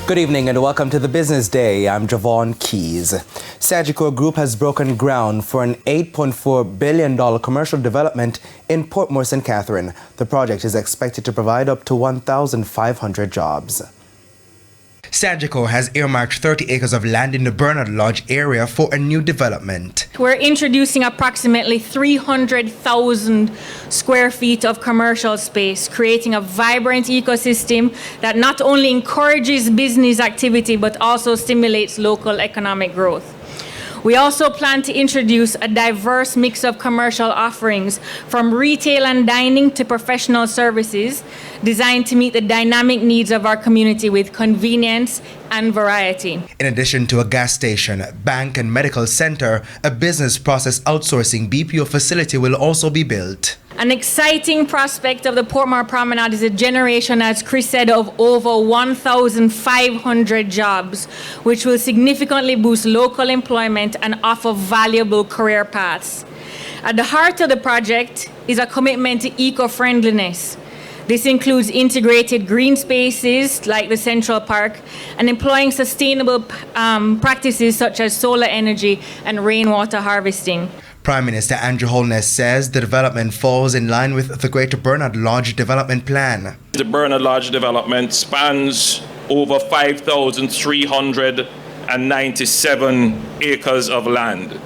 Good evening and welcome to the Business Day. I'm Javon Keys. Sagicor Group has broken ground for an $8.4 billion commercial development in Port Moore St. Catherine. The project is expected to provide up to 1,500 jobs. Sagicor has earmarked 30 acres of land in the Bernard Lodge area for a new development. We're introducing approximately 300,000 square feet of commercial space, creating a vibrant ecosystem that not only encourages business activity but also stimulates local economic growth. We also plan to introduce a diverse mix of commercial offerings, from retail and dining to professional services, designed to meet the dynamic needs of our community with convenience and variety. In addition to a gas station, bank and medical center, a business process outsourcing BPO facility will also be built. An exciting prospect of the Portmore Promenade is a generation, as Chris said, of over 1,500 jobs, which will significantly boost local employment and offer valuable career paths. At the heart of the project is a commitment to eco-friendliness. This includes integrated green spaces like the Central Park and employing sustainable practices such as solar energy and rainwater harvesting. Prime Minister Andrew Holness says the development falls in line with the Greater Bernard Lodge Development Plan. The Bernard Lodge development spans over 5,397 acres of land.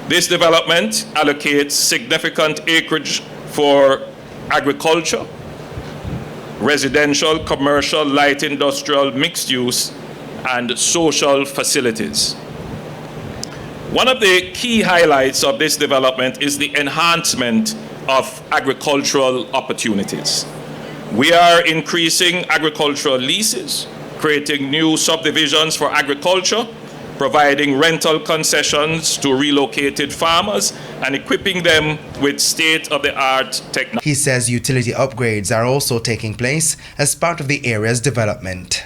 This development allocates significant acreage for agriculture, residential, commercial, light industrial, mixed use, and social facilities. One of the key highlights of this development is the enhancement of agricultural opportunities. We are increasing agricultural leases, creating new subdivisions for agriculture, providing rental concessions to relocated farmers, and equipping them with state-of-the-art technology. He says utility upgrades are also taking place as part of the area's development.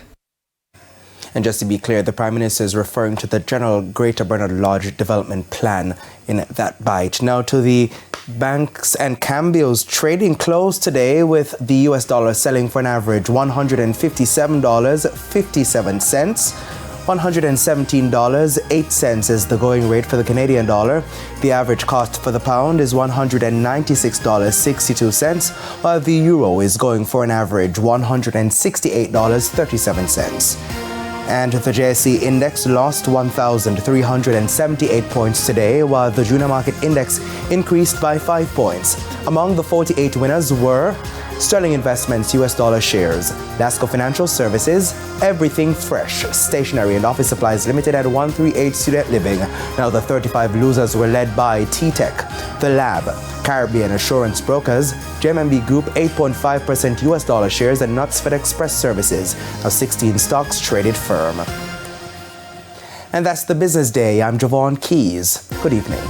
And just to be clear, the Prime Minister is referring to the general Greater Bernard Lodge Development Plan in that bite. Now to the banks and cambios. Trading closed today with the US dollar selling for an average $157.57. $117.08 is the going rate for the Canadian dollar. The average cost for the pound is $196.62, while the euro is going for an average $168.37. And the JSE index lost 1,378 points today, while the junior market index increased by 5 points. Among the 48 winners were Sterling Investments US dollar shares, Lasco Financial Services, Everything Fresh, Stationery and Office Supplies Limited at 138 Student Living. Now the 35 losers were led by T-Tech, The Lab, Caribbean Assurance Brokers, JMB Group 8.5% US dollar shares, and Knutsford Express Services. Now 16 stocks traded firm. And that's the Business Day. I'm Javon Keys. Good evening.